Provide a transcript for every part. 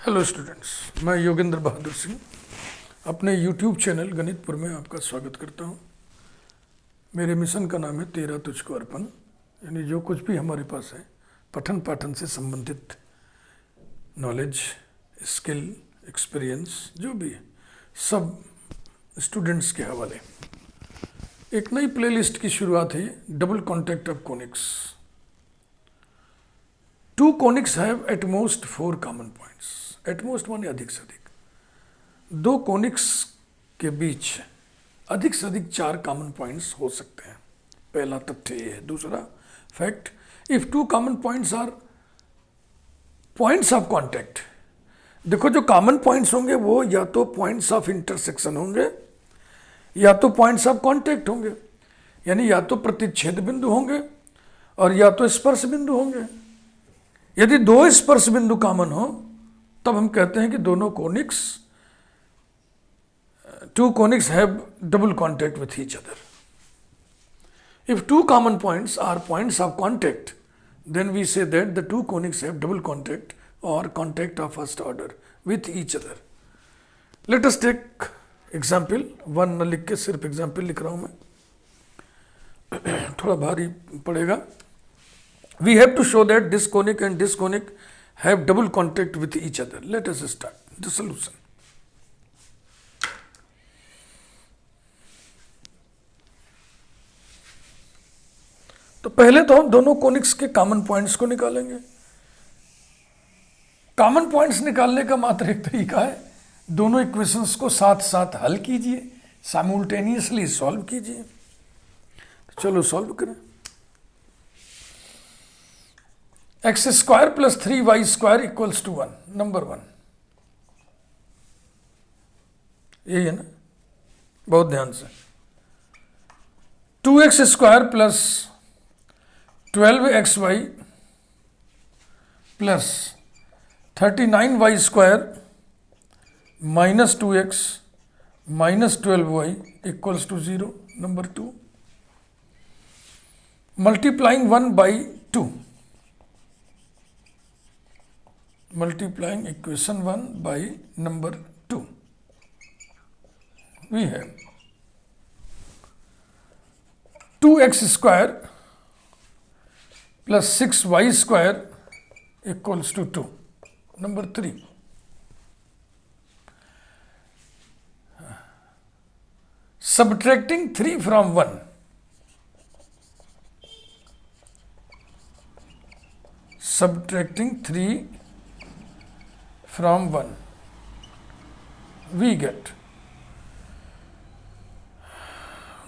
Hello students, मैं योगेंद्र बहादुर सिंह अपने YouTube channel गणितपुर में आपका स्वागत करता हूं। मेरे मिशन का नाम है तेरा तुझको अर्पण, यानी जो कुछ भी हमारे पास है पठन पाठन से संबंधित नॉलेज, स्किल, एक्सपीरियंस जो भी है सब स्टूडेंट्स के हवाले। एक नई प्लेलिस्ट की शुरुआत है, double contact of conics. Two conics have at most 4 common points. At most माने अधिक से अधिक। दो कोनिक्स के बीच अधिक से अधिक 4 कॉमन पॉइंट्स हो सकते हैं। पहला तथ्य ये है। दूसरा fact, if 2 common points are points of contact. देखो, जो कॉमन पॉइंट्स होंगे वो या तो पॉइंट्स ऑफ इंटरसेक्शन होंगे या तो पॉइंट्स ऑफ कॉन्टैक्ट होंगे, यानी या तो प्रतिच्छेद बिंदु होंगे और या तो स्पर्श बिंदु होंगे। यदि 2 स्पर्श बिंदु कॉमन हो तब हम कहते हैं कि दोनों conics, 2 conics have double contact with each other. If 2 common points are points of contact, then we say that the 2 conics have double contact or contact of first order with each other. Let us take example 1 न लिख के सिर्फ example लिख रहा हूं मैं, थोड़ा भारी पड़ेगा। We have to show that this conic and this conic have double contact with each other. Let us start the solution. तो पहले तो हम दोनों कोनिक्स के कॉमन पॉइंट्स को निकालेंगे। कॉमन पॉइंट्स निकालने का मात्र एक तरीका है, दोनों इक्वेशंस को साथ साथ हल कीजिए, साइमल्टेनियसली सॉल्व कीजिए। तो चलो सॉल्व करें। X square plus 3y square equals to 1, number 1। यही है ना, बहुत ध्यान से। 2x square plus 12xy plus 39y square minus 2x minus 12y equals to 0, number 2। Multiplying 1 by 2, multiplying equation 1 by number 2, we have 2x square plus 6y square equals to 2, number 3। Subtracting 3 from 1, subtracting 3 from 1, we get,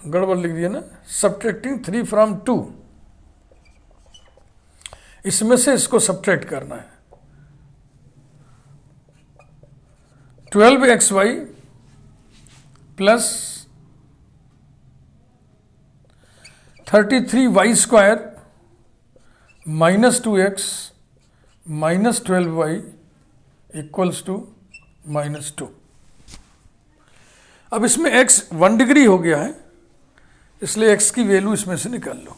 गड़बड़ लिख दिया ना, subtracting 3 from 2, इसमें से इसको subtract करना है। 12xy plus 33y square minus 2x minus 12y equals to minus 2। अब इसमें x 1 डिग्री हो गया है, इसलिए x की वैल्यू इसमें से निकाल लो।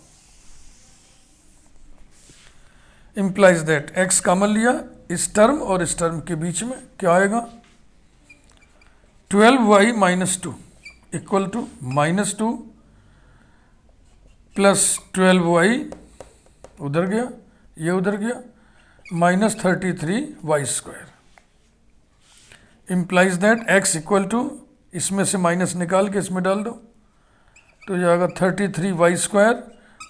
इंप्लाइज दैट x कॉमन लिया, इस टर्म और इस टर्म के बीच में क्या आएगा, 12y minus 2 equal to minus 2 plus 12y उधर गया, ये उधर गया, minus 33y square. Implies that x equal to, इसमें से माइनस निकाल के इसमें डाल दो तो जाएगा 33y square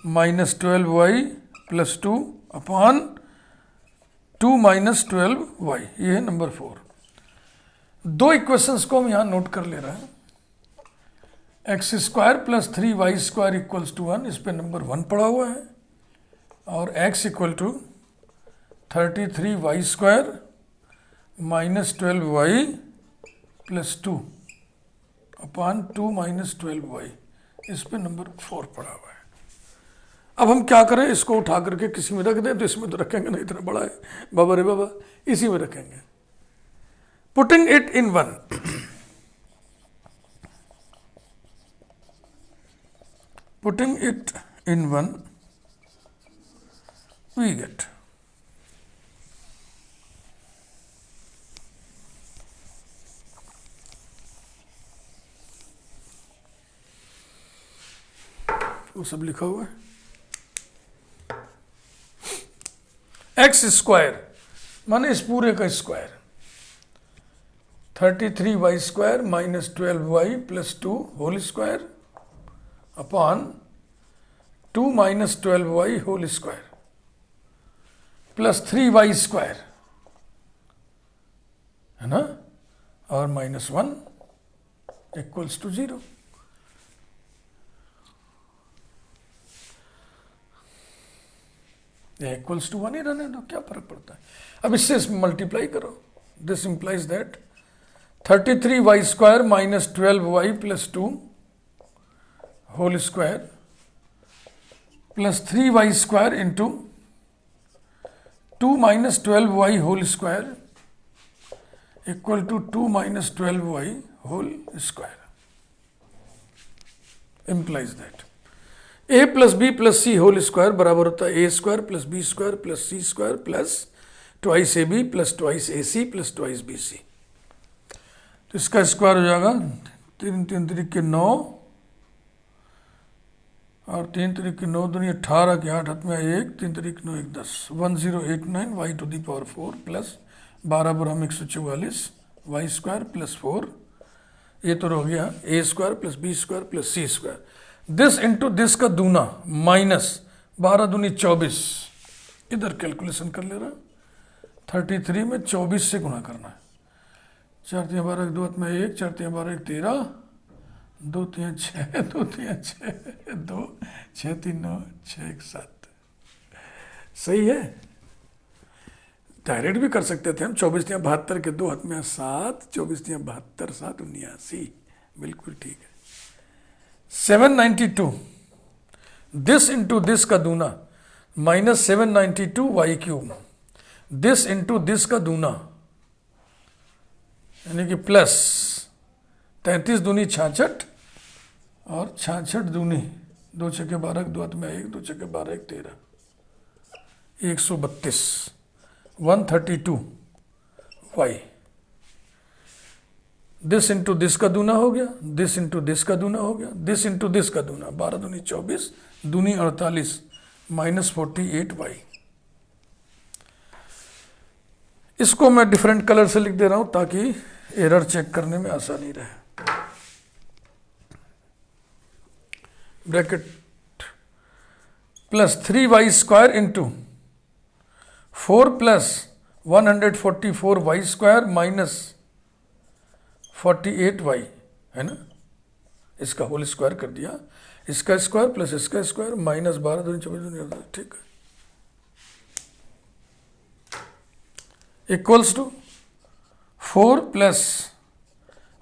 minus 12y plus 2 upon 2 minus 12y, ये है नंबर 4। दो इक्वेशंस को हम यहाँ नोट कर ले रहे हैं। X square plus 3y square equals to 1, इस पे नंबर 1 पड़ा हुआ है, और x equal to 33y square minus 12y plus 2 upon 2 minus 12y, इस पे नंबर 4 पड़ा हुआ है। अब हम क्या करें, इसको उठा करके किसी में रख दें, तो इसमें तो रखेंगे नहीं, इतना बड़ा है बाबा रे बाबा, इसी में रखेंगे। Putting it in 1, putting it in 1 we get वो सब लिखा हुआ है। एक्स स्क्वायर माने इस पूरे का square, 33y² minus 12y plus 2 whole square upon 2 minus 12y whole square plus 3y² है ना, और minus 1 equals to 0। Equals to 1 ही रहने दो, क्या फर्क पड़ता है। अब इससे मल्टीप्लाई करो, this implies that 33y² minus 12y plus 2 whole square plus 3y² into 2 minus 12y whole square equal to 2 minus 12y whole square implies that a plus b plus c whole square बराबर होता है a² plus b² plus c² plus twice ab plus twice ac plus twice bc। तो इसका square हो जाएगा 3 3 3 के 9 और 3 3 के 9 दूनी 18 के 8 हाथ में 1 3 3 9 1 10 1089 y to the power 4 plus 12 पर हम 144 y² प्लस 4, ये तो हो गया a² plus b² plus c²। This into this का दूना माइनस 12 दूनी 24, इधर कैलकुलेशन कर ले रहा, 33 में 24 से गुणा करना है। 4 3 12 2 में 1 4 3 12 13 2 3 6 2 3 6 2 6 3 9 6 1 7। सही है, डायरेक्ट भी कर सकते थे हम। 24 3 72 के 2 हाथ में 7, 24 3 72 7 79, बिल्कुल ठीक है। 792 दिस इंटू दिस का दूना minus 792y³, this into this का दूना यानी कि प्लस 33 दूनी 66 और 66 दूनी 2 6 के 12 2 हाथ में 1 2 6 के 12 1 13 132 132 y। दिस इंटू दिस का दूना हो गया, दिस इंटू दिस का दूना हो गया, दिस इंटू दिस का दूना 12 दूनी 24 दूनी 48 माइनस 48 y। इसको मैं डिफरेंट कलर से लिख दे रहा हूं ताकि एरर चेक करने में आसानी रहे। Bracket plus 3y² into 4 plus 144y² minus 48y है ना, इसका होल स्क्वायर कर दिया, इसका स्क्वायर प्लस इसका स्क्वायर माइनस 12 दूनी 24 दूनी, ठीक है, equals to 4 plus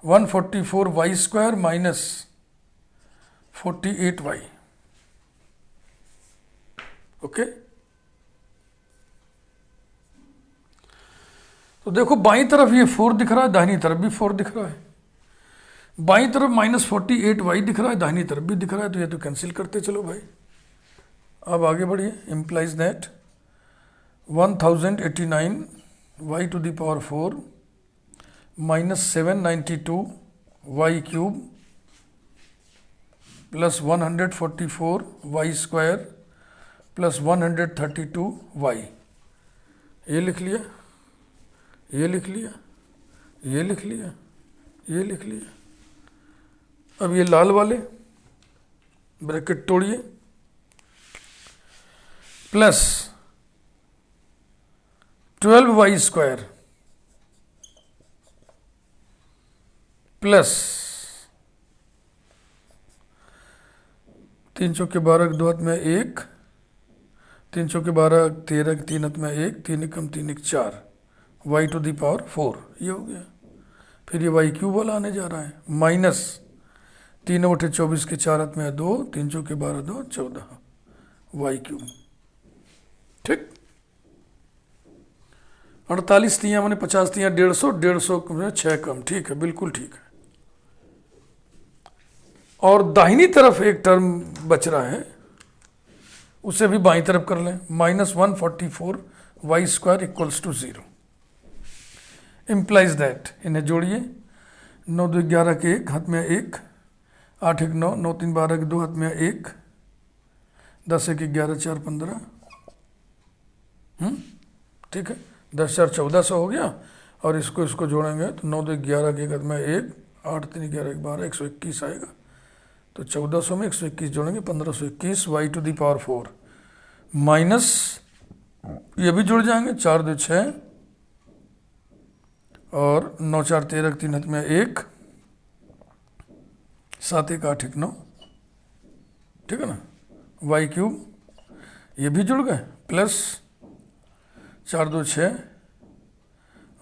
144y² minus 48y। Okay, तो देखो बाईं तरफ ये 4 दिख रहा है, दाहिनी तरफ भी 4 दिख रहा है। बाईं तरफ माइनस 48y दिख रहा है, दाहिनी तरफ भी दिख रहा है, तो ये तो कैंसिल करते चलो भाई। अब आगे बढ़िए, implies that 1089 y to the power 4 minus 792y³ plus 144y² plus 132y। ये लिख लिया, ये लिख लिया, ये लिख लिया, ये लिख लिया। अब ये लाल वाले ब्रैकेट तोड़िए, प्लस 12y² प्लस 3 चौके 12 2 हाथ में 1 3 चौके 12 13 3 हाथ में 1 3 एकम 3 1 4 y टू दी पावर 4, ये हो गया। फिर ये y³ वाला आने जा रहा है, माइनस 3 बटे 24 के 4 हाथ में 2 3 चौके 12 2 14 y³, ठीक। 48 तियाँ मैंने 50 तियाँ 150 150 6 कम, ठीक है, बिल्कुल ठीक है। और दाहिनी तरफ एक टर्म बच रहा है, उसे भी बाईं तरफ कर लें, minus 144y² equals to 0 implies that. इन्हें जोड़िए, 9 2 11 के 1 हाथ में 1 8 1 9 9 3 12 के 2 हाथ में 1 10 एक 11 4 15, ठीक है, 10 4 1400 हो गया। और इसको जोड़ेंगे तो 9 2 11 के बाद में 1 8 3 11 1 12 121 आएगा। तो 1400 में 121 जोड़ेंगे 1521 y to the power 4 minus ये भी जुड़ जाएंगे 4 2 6 और 9 4 13 3 हाथ में 1 7 1 8 1 9, ठीक है ना, वाई क्यूब ये भी जुड़ गए प्लस 4 2 6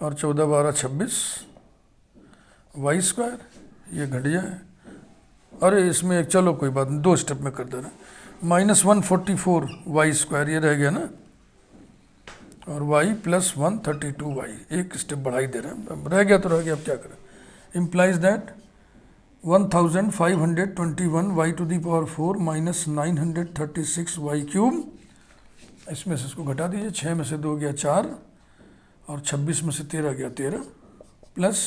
और 14 12 26 वाई स्क्वायर, ये घट जाए। अरे इसमें एक चलो कोई बात नहीं, 2 स्टेप में कर दे रहे हैं, -144 वाई स्क्वायर ये रह गया ना, और y प्लस 132 वाई, एक स्टेप बढ़ाई दे रहे हैं, अब रह गया तो रह गया, अब क्या करें। Implies that 1521 y to the power 4 minus 936 y cube, इसमें से इसको घटा दीजिए, 6 में से 2 गया 4 और 26 में से 13 गया 13 प्लस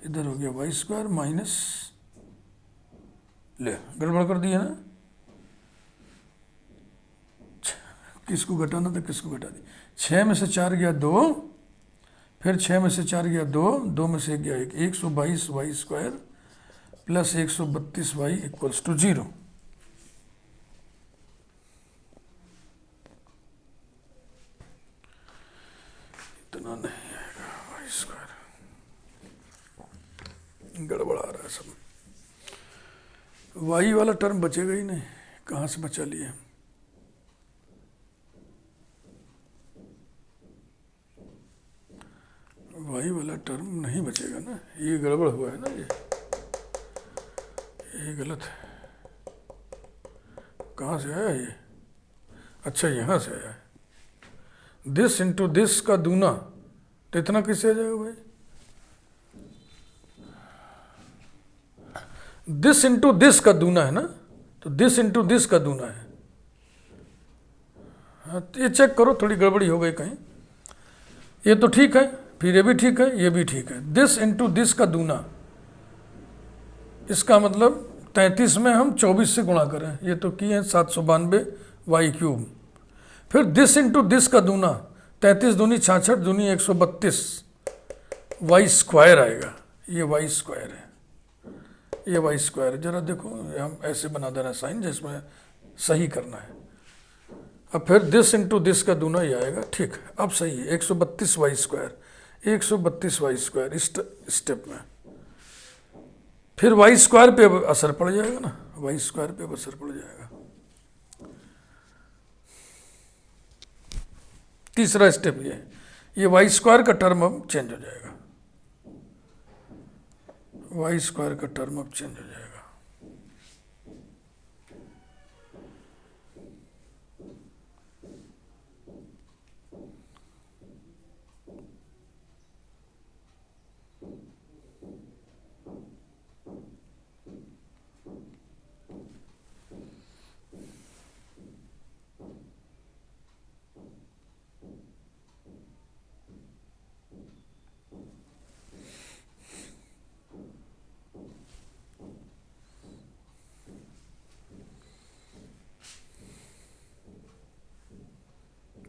इधर हो गया वाई स्क्वायर माइनस, ले गड़बड़ कर दिया ना, किसको घटाना था किसको घटा दी, 6 में से 4 गया 2, फिर 6 में से 4 गया 2, 2 में से गया 1, 122 y square plus 132 y equals to 0। इतना नहीं आएगा वाई स्क्वायर, गड़बड़ा रहा है सब, वाई वाला टर्म बचेगा ही नहीं, कहाँ से बचा लिए। वाई वाला टर्म नहीं बचेगा ना, ये गड़बड़ हुआ है ना, ये गलत है। कहाँ से आया ये, अच्छा यहाँ से आया है, दिस इंटू दिस का दूना, तो इतना कैसे आ जाएगा भाई, दिस इंटू दिस का दूना है ना, तो दिस इंटू दिस का दूना है। हाँ तो ये चेक करो, थोड़ी गड़बड़ी हो गई कहीं, ये तो ठीक है, फिर ये भी ठीक है, ये भी ठीक है, दिस इंटू दिस का दूना, इसका मतलब 33 में हम 24 से गुणा करें, ये तो किए हैं 792 वाई क्यूब, फिर दिस इंटू दिस का दूना, 33 दूनी 66 दूनी 132 वाई स्क्वायर आएगा, ये वाई स्क्वायर है, ये वाई स्क्वायर। जरा देखो हम ऐसे बना दे रहे हैं साइन जिसमें सही करना है, अब फिर दिस इंटू दिस का दूना ये आएगा, ठीक है अब सही है, 132 वाई स्क्वायर, 132 वाई स्क्वायर इस स्टेप में, फिर वाई स्क्वायर पे अब असर पड़ जाएगा ना, वाई स्क्वायर पे अब असर पड़ जाएगा। तीसरा स्टेप ये वाई स्क्वायर का टर्म अब चेंज हो जाएगा, वाई स्क्वायर का टर्म अब चेंज हो जाएगा।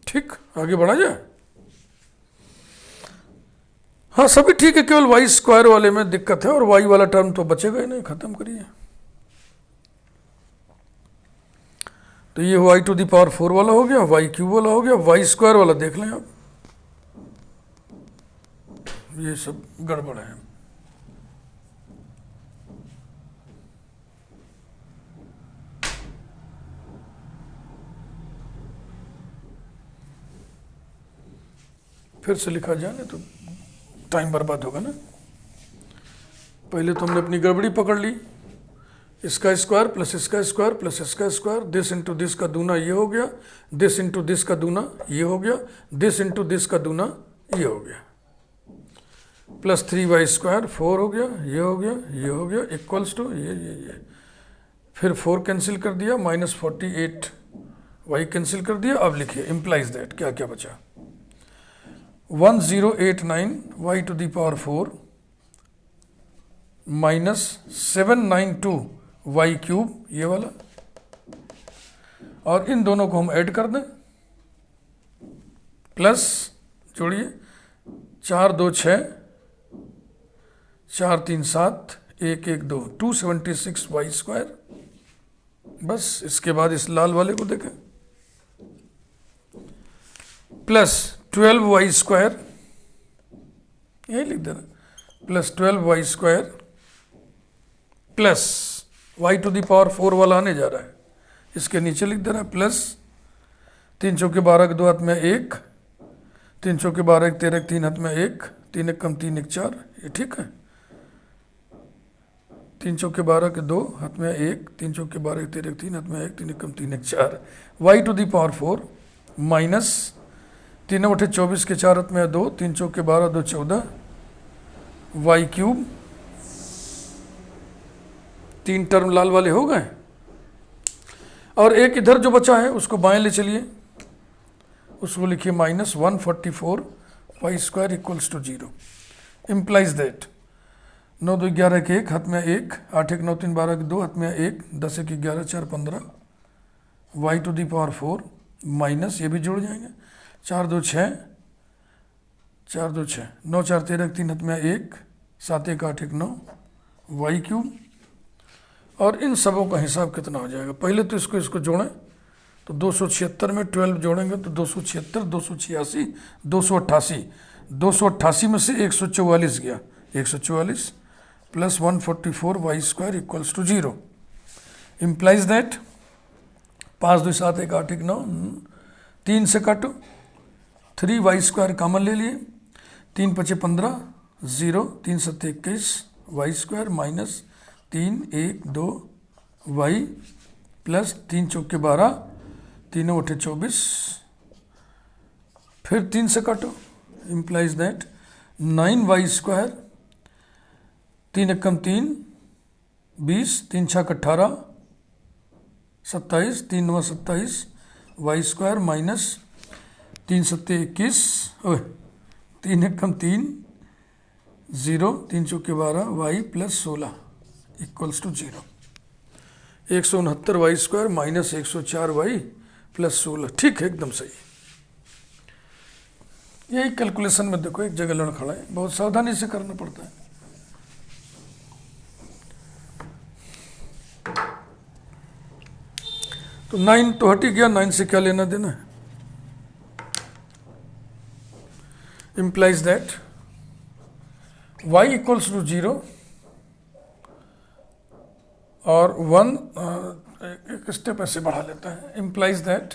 ठीक, आगे बढ़ा जाए। हाँ सभी ठीक है, केवल वाई स्क्वायर वाले में दिक्कत है, और वाई वाला टर्म तो बचेगा ही नहीं, खत्म करिए। तो ये वाई टू दी पावर 4 वाला हो गया, वाई क्यूब वाला हो गया, वाई स्क्वायर वाला देख लें आप, ये सब गड़बड़ है। फिर से लिखा जाए ना तो टाइम बर्बाद होगा ना, पहले तो हमने अपनी गड़बड़ी पकड़ ली, इसका स्क्वायर प्लस इसका स्क्वायर प्लस इसका स्क्वायर, दिस इंटू दिस का दूना ये हो गया, दिस इंटू दिस का दूना ये हो गया, दिस इंटू दिस का दूना ये हो गया, प्लस 3 वाई स्क्वायर 4 हो गया, ये हो गया, ये हो गया, इक्वल्स टू ये, फिर 4 कैंसिल कर दिया, -48 वाई कैंसिल कर दिया। अब लिखिए इम्प्लाइज दैट क्या क्या बचा, 1089 y to the power 4 minus 792 y cube, ये वाला और इन दोनों को हम ऐड कर दें, प्लस जोड़िए 4 2 6, 4 3 7, 1 1 2, 276 वाई स्क्वायर। बस इसके बाद इस लाल वाले को देखें, प्लस 12 वाई स्क्वायर, यही लिख देना, plus 12 y square plus y to the power 4 वाला आने जा रहा है, इसके नीचे लिख देना, प्लस 3 चौके 12 के 2 हाथ में 1, 3 चौके 12 एक 13 3 हाथ में 1, 3 एक कम 3 1 4, ये ठीक है। 3 चौके 12 के 2 हाथ में 1, 3 चौके 12 एक 13 3 हाथ में 1, 3 एक कम 3 1 4, y to the power 4 minus 3 बटे 24 के 4 हाथ में 2, 3 चौके 12 2 14, वाई क्यूब। 3 टर्म लाल वाले हो गए, और एक इधर जो बचा है उसको बाएं ले चलिए, उसको लिखिए minus 144 y square equals to 0। Implies that 9 2 11 के 1 हाथ में 1, 8 1 9 3 12 के 2 हाथ में 1, 10 1 11 4 15 y to the power 4 minus, ये भी जुड़ जाएंगे, 4 2 6, 4 2 6, 9 4 13 3 हाथ में 1, 7 1 8 1 9 वाई क्यूब। और इन सबों का हिसाब कितना हो जाएगा, पहले तो इसको जोड़ें, तो 276 में 12 जोड़ेंगे तो 276, 286, 288, 288 में से 144 गया, 144 plus 144 y square equals to 0। Implies that 5 2 7 1 8 1 9, 3 से काटो, 3 वाई स्क्वायर कॉमन ले लिए, 3 5 15 0, 3 7 21 y square minus 3 1 2 y plus 3 चौके 12, 3 बटे 24, फिर 3 से काटो, इम्प्लाइज दैट 9 वाई स्क्वायर, 3 एकम 3 20, 3 छक 18 27, 3 9 27 वाई स्क्वायर माइनस 3 7 21, 3 एकम 3 0, 3 चौके 12 y plus 16 equals to 0। 169 y square minus 104 y plus 16, ठीक है, एकदम सही। यही कैलकुलेशन में देखो एक जगह लड़ खड़ा है, बहुत सावधानी से करना पड़ता है। तो 9 तो हट ही गया, 9 से क्या लेना देना है। Implies that y equals to 0 और 1, एक स्टेप ऐसे बढ़ा लेता है, implies that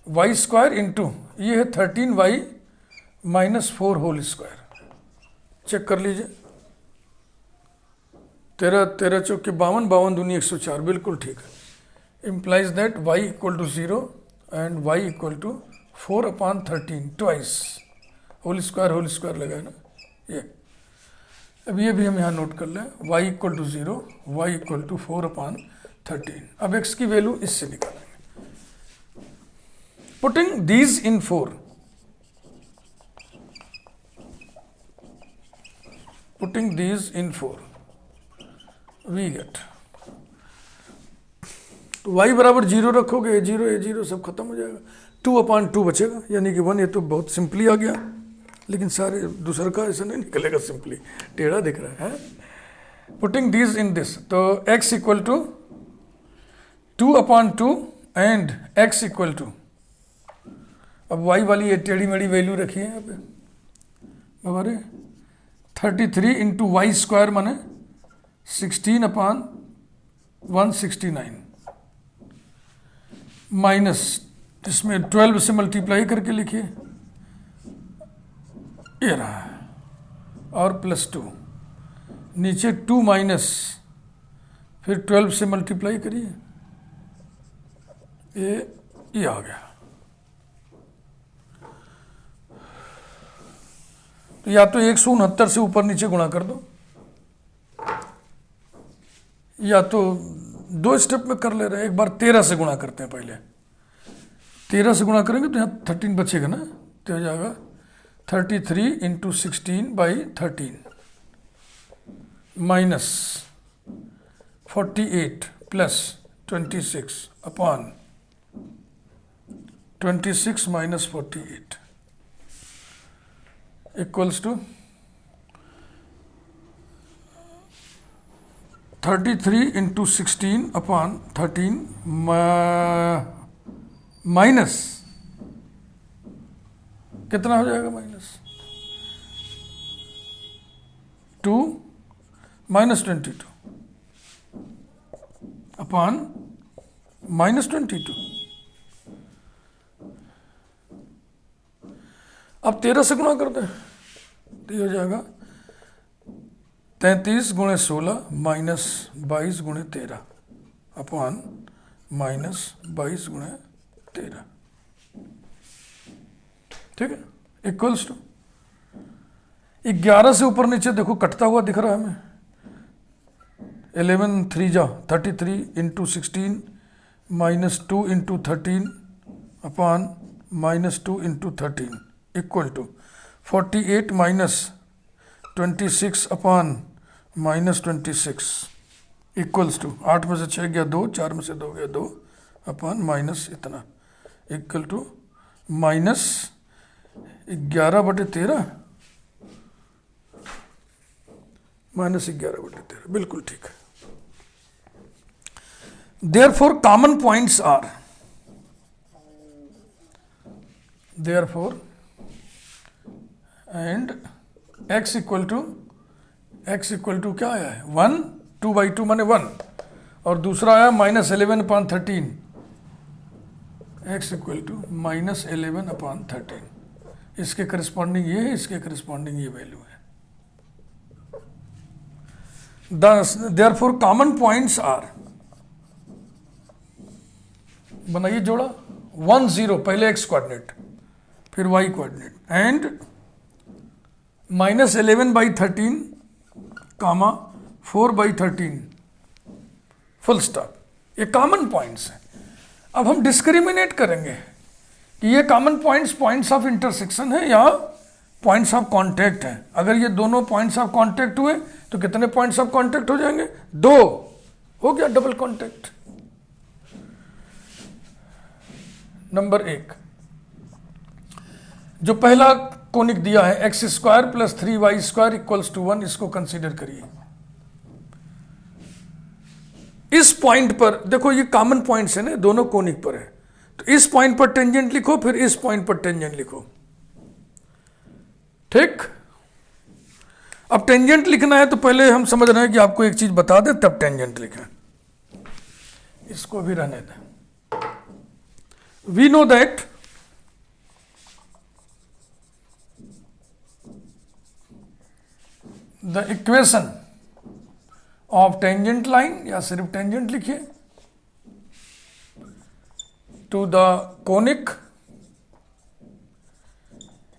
y square into ये है 13 y minus 4 whole square. Check कर लीजिए, 13 13 चौके 52, 52 दूनी 104, बिल्कुल ठीक है। Implies that y equal to 0 and y equal to 4/13 twice whole square लगा ना ये। अब ये भी हम यहाँ नोट कर लें, y equal to 0, y equal to 4/13। अब x की वैल्यू इससे निकालेंगे, putting these in 4, putting these in 4 we get, तो y बराबर 0 रखोगे, ये 0 सब खत्म हो जाएगा, 2/2 बचेगा, यानी कि 1। ये तो बहुत सिंपली आ गया, लेकिन सारे दूसरे का ऐसा नहीं निकलेगा, सिंपली टेढ़ा दिख रहा है। पुटिंग दिस इन दिस, तो x equal to 2/2 and x equal to, अब y वाली ये टेढ़ी मेढ़ी वैल्यू रखी है यहाँ पे, बराबर 33 इंटू वाई स्क्वायर माने 16/169 माइनस, इसमें 12 से मल्टीप्लाई करके लिखिए, ये रहा, और प्लस 2, नीचे 2 माइनस, फिर 12 से मल्टीप्लाई करिए, ये आ गया। तो या तो 169 से ऊपर नीचे गुणा कर दो, या तो 2 स्टेप में कर ले रहे हैं। एक बार 13 से गुणा करते हैं, पहले 13 से गुणा करेंगे तो यहाँ 13 बचेगा ना, तो हो जाएगा 33 into 16/13 minus 48 plus 26/, 26 minus 48 equals to 33 into 16 upon 13 minus कितना हो जाएगा, माइनस 2 minus 22 upon minus 22। अब 13 से गुणा करते हैं तो ये हो जाएगा 33 गुणे 16 माइनस 22 गुणे 13 अपॉन माइनस 22 गुणे 13, ठीक है, इक्वल्स टू 11 से ऊपर नीचे देखो कटता हुआ दिख रहा है हमें। 11 3 जा 33 into 16 minus 2 into 13 upon minus 2 into 13 equal to 48 minus 26 upon minus 26 equals to 8 में से 6 गया 2, 4 में से 2 गया 2 अपॉन माइनस इतना इक्वल टू माइनस 11/13 माइनस 11/13, बिल्कुल ठीक है। Therefore common points are, therefore and x equal to क्या आया है 1, 2/2 माने 1, और दूसरा आया -11/13, x इक्वल टू -11/13। इसके करस्पॉन्डिंग ये है, इसके करस्पॉन्डिंग ये वैल्यू है। देयरफॉर कॉमन पॉइंट्स आर, बनाइए जोड़ा 1 0 पहले x कोऑर्डिनेट फिर y coordinate and -11/13 comma 4/13 full stop. ये कॉमन पॉइंट्स हैं। अब हम डिस्क्रिमिनेट करेंगे कि ये कॉमन पॉइंट्स ऑफ इंटरसेक्शन है या पॉइंट्स ऑफ कांटेक्ट है। अगर ये दोनों पॉइंट्स ऑफ कांटेक्ट हुए तो कितने पॉइंट्स ऑफ कांटेक्ट हो जाएंगे, 2 हो गया डबल कांटेक्ट। नंबर 1 जो पहला कोनिक दिया है x² + 3y² इक्वल्स टू 1, इसको कंसीडर करिए। इस पॉइंट पर देखो ये कॉमन पॉइंट्स है ना, दोनों कोनिक पर है, तो इस पॉइंट पर टेंजेंट लिखो फिर इस पॉइंट पर टेंजेंट लिखो, ठीक। अब टेंजेंट लिखना है तो पहले हम समझ रहे हैं कि आपको एक चीज बता दें तब टेंजेंट लिखें, इसको भी रहने दें। We know that the equation of tangent line, या सिर्फ टेंजेंट लिखिए, to the conic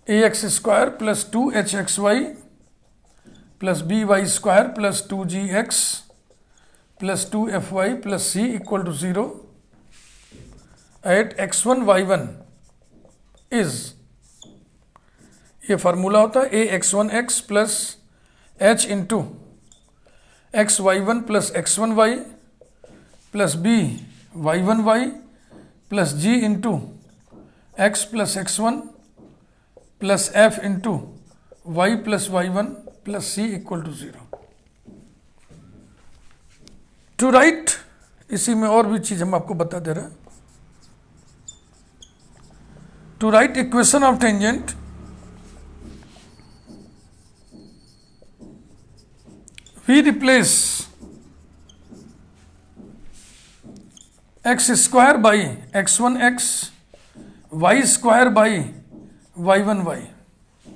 ax² + 2hxy + by² + 2gx + 2fy + c = 0 at x1 y1 is, ये फार्मूला होता है ax1x + h into xy1 + x1y + by1y + g into x + x1 + f into y + y1 + c = 0। To write, इसी में और भी चीज हम आपको बता दे रहे हैं। To write equation of tangent, we replace x² by x1x, y² by y1y।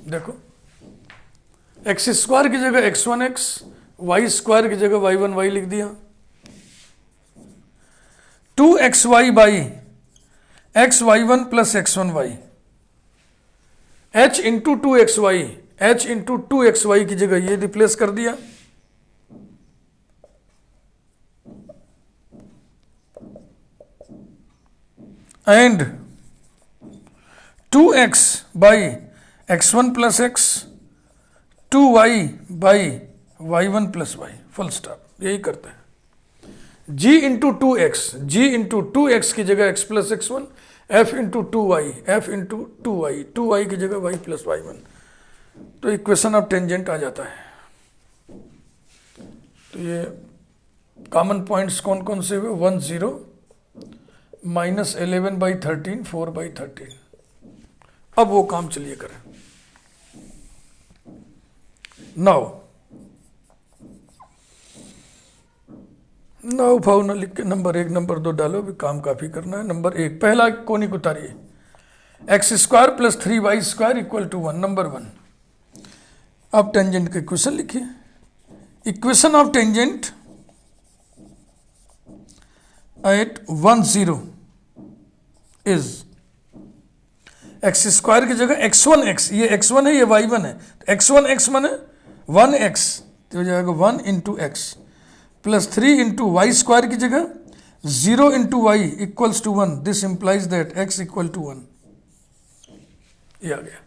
देखो x² की जगह x1x, y² की जगह y1y लिख दिया। 2xy by xy1 + x1y, h into 2xy, h into 2xy की जगह ये रिप्लेस कर दिया। And 2x by x1 + x, 2y by y1 + y, full stop. यही करते हैं। g into 2x, g into 2x की जगह x + x1, f into two y, f into two y की जगह वाई प्लस वाई वन, तो equation of tangent आ जाता है। तो ये कॉमन पॉइंट्स कौन कौन से हुए, 1 0 माइनस 11/13 4/13। अब वो काम चलिए करें। नाउ फाउ ना लिख के नंबर 1 नंबर 2 डालो, भी काम काफी करना है। नंबर 1 पहला कोनिक उतारिए, x square plus 3y square equal to 1, number 1। अब टेंजेंट का इक्वेशन लिखिए। Equation of tangent at 1 0 is x square की जगह x1x, ये x1 है ये y1 है, तो x1x माने 1x, तो हो जाएगा 1 into x plus 3 into y square की जगह 0 into y equals to 1। This implies that x equal to 1। ये आ गया।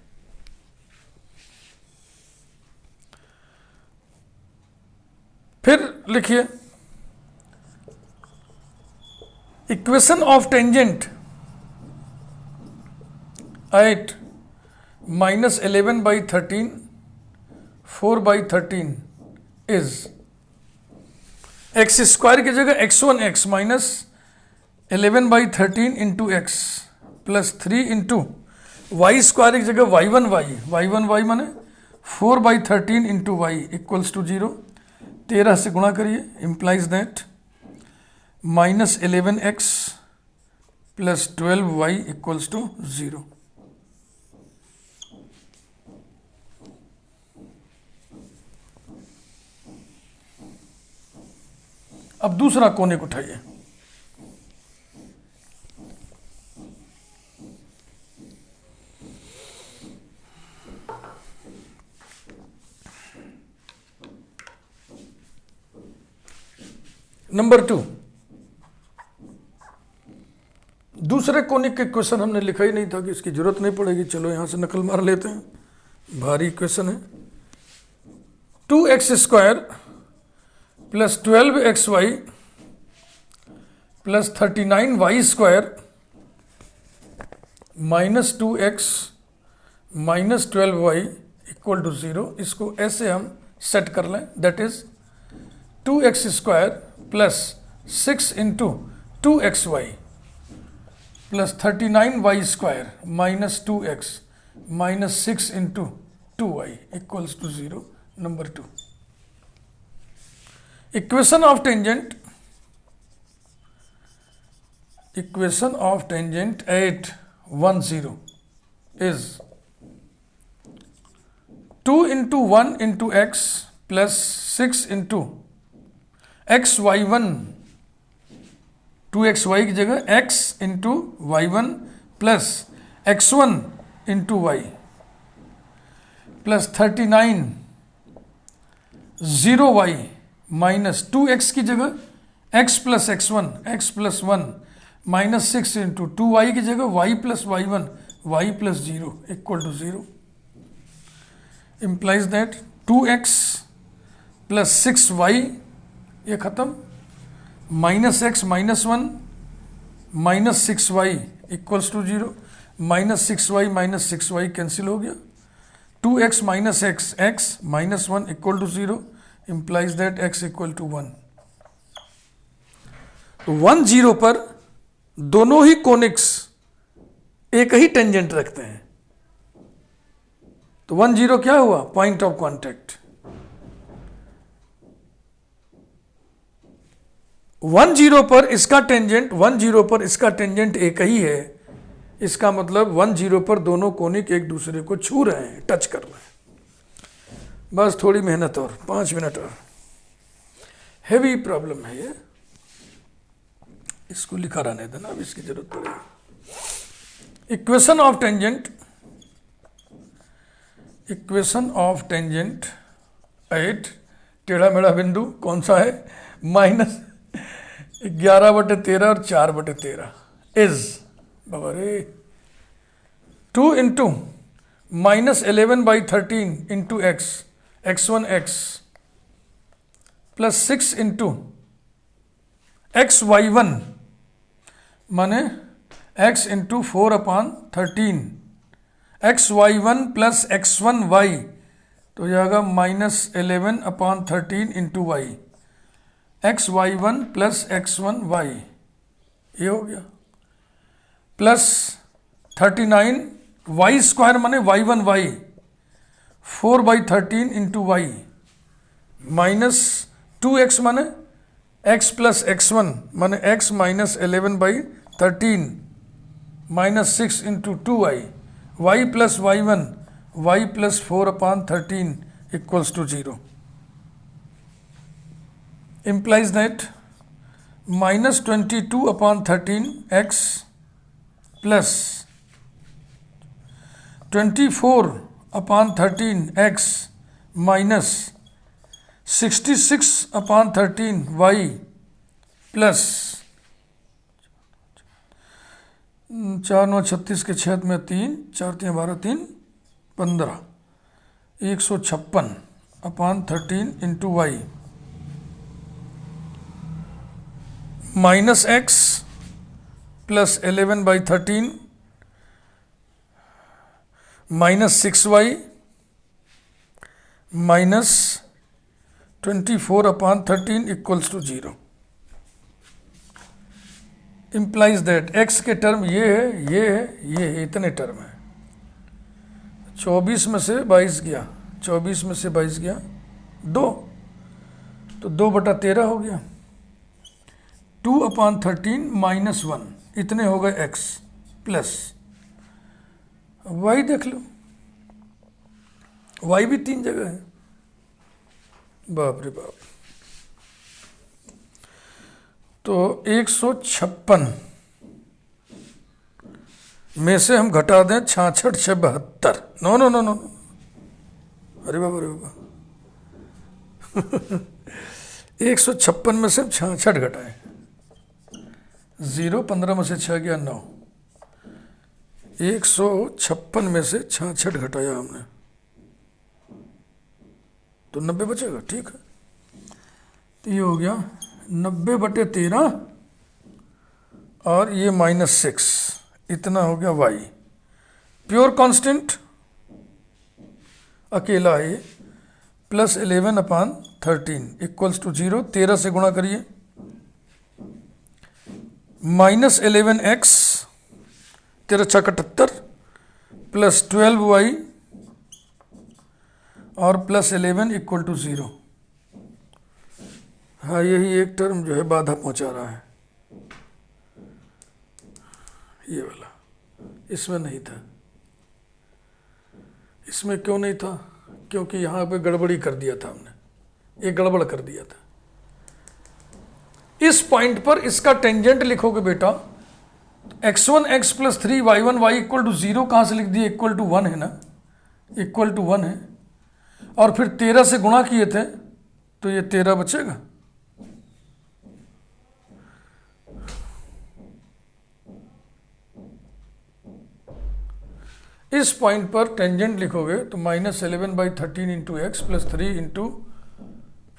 फिर लिखिए equation of tangent at minus 11/13 4/13 is x square की जगह x1x minus 11/13 into x plus 3 into y square की जगह y1y माने 4/13 इंटू वाई इक्वल्स टू 0। 13 से गुणा करिए, implies that minus 11x plus 12y equals to 0। अब दूसरा कोनिक उठाइए। नंबर 2, दूसरे कोनिक के क्वेश्चन हमने लिखा ही नहीं था कि इसकी जरूरत नहीं पड़ेगी, चलो यहां से नकल मार लेते हैं। भारी क्वेश्चन है। 2x square plus 12xy plus 39y square minus 2x minus 12y equal to 0। इसको ऐसे हम सेट कर लें, that is 2x square plus 6 into 2xy plus 39y square minus 2x minus 6 into 2y equals to 0, number 2। Equation of tangent at 1 0 is 2 into 1 into x plus 6 into x y 1, 2xy की जगह x into y1 plus x1 into y plus 39 0y minus 2x की जगह x plus x1 x plus 1 minus 6 into 2y की जगह y plus y1 y plus 0 equal to 0। Implies that 2x plus 6y ये खत्म, minus x minus 1 minus 6y equals to 0, minus 6y cancel हो गया। 2x minus x minus 1 equal to 0 implies that x equal to 1। तो 1 0 पर दोनों ही conics एक ही tangent रखते हैं, तो 1 0 क्या हुआ, पॉइंट ऑफ कॉन्टैक्ट। 1 0 पर इसका टेंजेंट एक ही है, इसका मतलब 1 0 पर दोनों कोनिक एक दूसरे को छू रहे हैं, टच कर रहे हैं। बस थोड़ी मेहनत और 5 मिनट और। हेवी प्रॉब्लम है ये, इसको लिखा रहने देना, अब इसकी जरूरत पड़ेगी। इक्वेशन ऑफ टेंजेंट एट टेढ़ा मेढ़ा बिंदु कौन सा है, माइनस 11/13 और 4/13 इज बाबा रे 2 into minus 11/13 into x x1x plus 6 into xy1 माने x into 4/13, xy1 plus x1y, तो हो जाएगा -11/13 into Y, xy1 plus x1y, ये हो गया, प्लस 39 वाई स्क्वायर माने y1y, 4/13 into y, minus 2x माने x प्लस x1 माने x minus 11/13 minus 6 into 2y, y plus y1 y plus 4/13 equals to 0, implies that -22/13 x plus 24/13 x minus 66/13 y plus 4 9 36 के 6 में 3 4 3 12 3 15 156/13 into y minus x plus 11/13 minus 6y minus 24/13 equals to 0, implies that x के term ये है, ये है, ये है, इतने टर्म है। 24 में से 22 गया, 24 में से 22 गया 2, तो 2/13 हो गया, 2/13 माइनस 1, इतने हो गए x प्लस y, देख लो y भी 3 जगह है, बाप रे बाप। तो 156 में से हम घटा दें 66 6 72, नो नो नो नो, अरे बाबा, अरे बाबा 156 में से 66 घटाए, 0 15 में से 6 गया 9, 156 में से 66 घटाया हमने तो 90 बचेगा, ठीक है। तो ये हो गया 90/13 और ये -6, इतना हो गया y, प्योर कांस्टेंट अकेला है, प्लस 11/13 इक्वल्स टू 0, 13 से गुणा करिए, माइनस 11x 13 6 78 प्लस 12y और प्लस 11 इक्वल टू 0। हाँ, यही एक टर्म जो है बाधा पहुंचा रहा है, ये वाला, इसमें नहीं था। इसमें क्यों नहीं था? क्योंकि यहाँ पे गड़बड़ी कर दिया था हमने, ये गड़बड़ कर दिया था। इस पॉइंट पर इसका टेंजेंट लिखोगे बेटा, x1 x plus 3 y1 y equal to 0 कहाँ से लिख दिए, इक्वल टू 1 है ना, इक्वल टू 1 है, और फिर 13 से गुणा किए थे तो ये 13 बचेगा। इस पॉइंट पर टेंजेंट लिखोगे तो -11/13 into x plus 3 into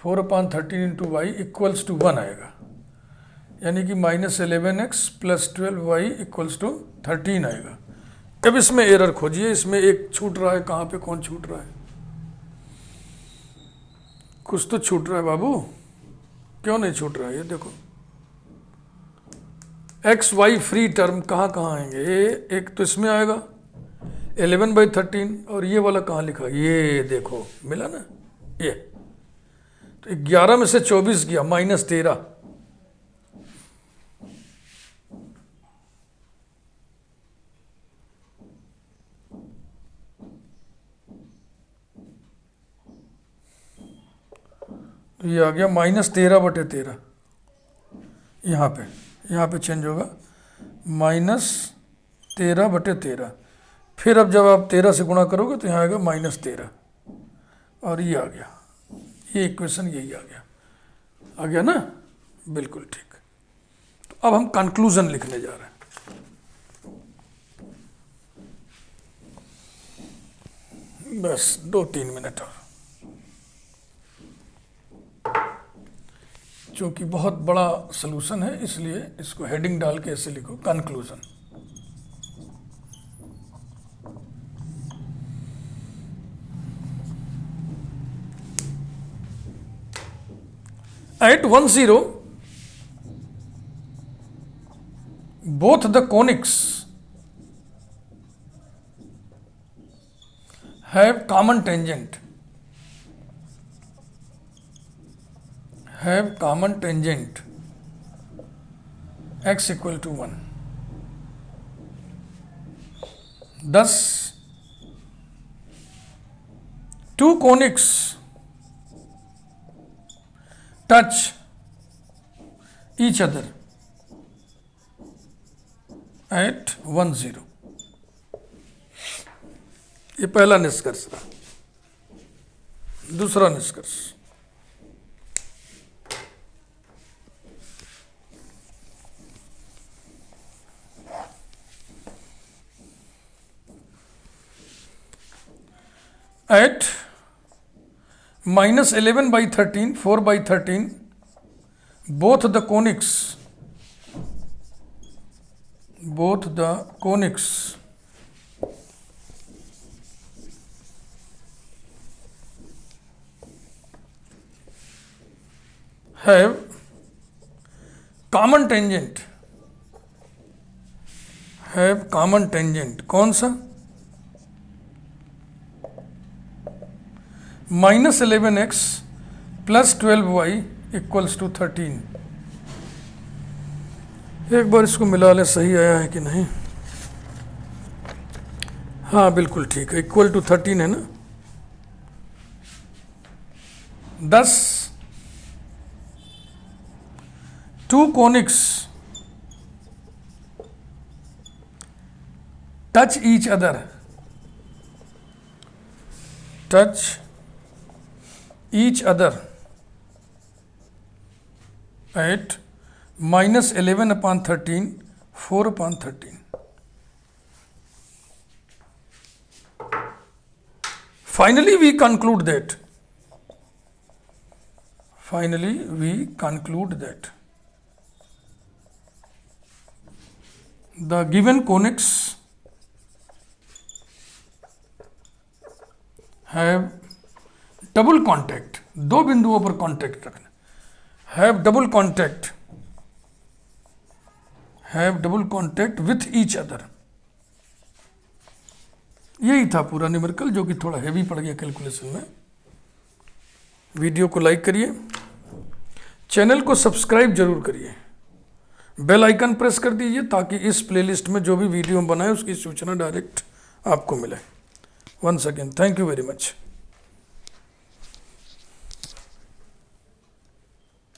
4/13 into y equals to 1 आएगा, यानी कि -11x plus 12y equals to 13 आएगा। अब इसमें एरर खोजिए, इसमें एक छूट रहा है, कहाँ पे कौन छूट रहा है? कुछ तो छूट रहा है बाबू, क्यों नहीं छूट रहा है? ये देखो, एक्स वाई फ्री टर्म कहाँ कहाँ आएंगे? एक तो इसमें आएगा 11/13, और ये वाला कहाँ लिखा? ये देखो, मिला ना ये। तो 11 में से 24 गया, -13, तो ये आ गया -13/13। यहाँ पे चेंज होगा -13/13। फिर अब जब आप 13 से गुणा करोगे तो यहाँ आएगा -13, और ये आ गया, ये इक्वेशन यही आ गया ना, बिल्कुल ठीक। तो अब हम कंक्लूजन लिखने जा रहे हैं। बस 2-3 मिनट और, चूंकि बहुत बड़ा सलूशन है इसलिए इसको हेडिंग डाल के ऐसे लिखो, conclusion. At 1,0, both the conics have common tangent. X equal to 1. Thus, two conics touch each other at 1,0. ये पहला निष्कर्ष रहा। दूसरा निष्कर्ष, at -11/13, 4/13, both the conics have common tangent, कौन सा? -11x + 12y = 13। एक बार इसको मिला लें, सही आया है कि नहीं? हाँ बिल्कुल ठीक है, = 13 है ना। 10 two conics touch each other at -11/13, 4/13. Finally, we conclude that the given conics have double contact, दो बिंदुओं पर कांटेक्ट रखना, have double contact with each other। यही था पूरा न्यूमेरिकल, जो कि थोड़ा हैवी पड़ गया कैलकुलेशन में। वीडियो को लाइक करिए, चैनल को सब्सक्राइब जरूर करिए, बेल आइकन प्रेस कर दीजिए ताकि इस प्लेलिस्ट में जो भी वीडियो बनाए उसकी सूचना डायरेक्ट आपको मिले। Once again, thank you very much.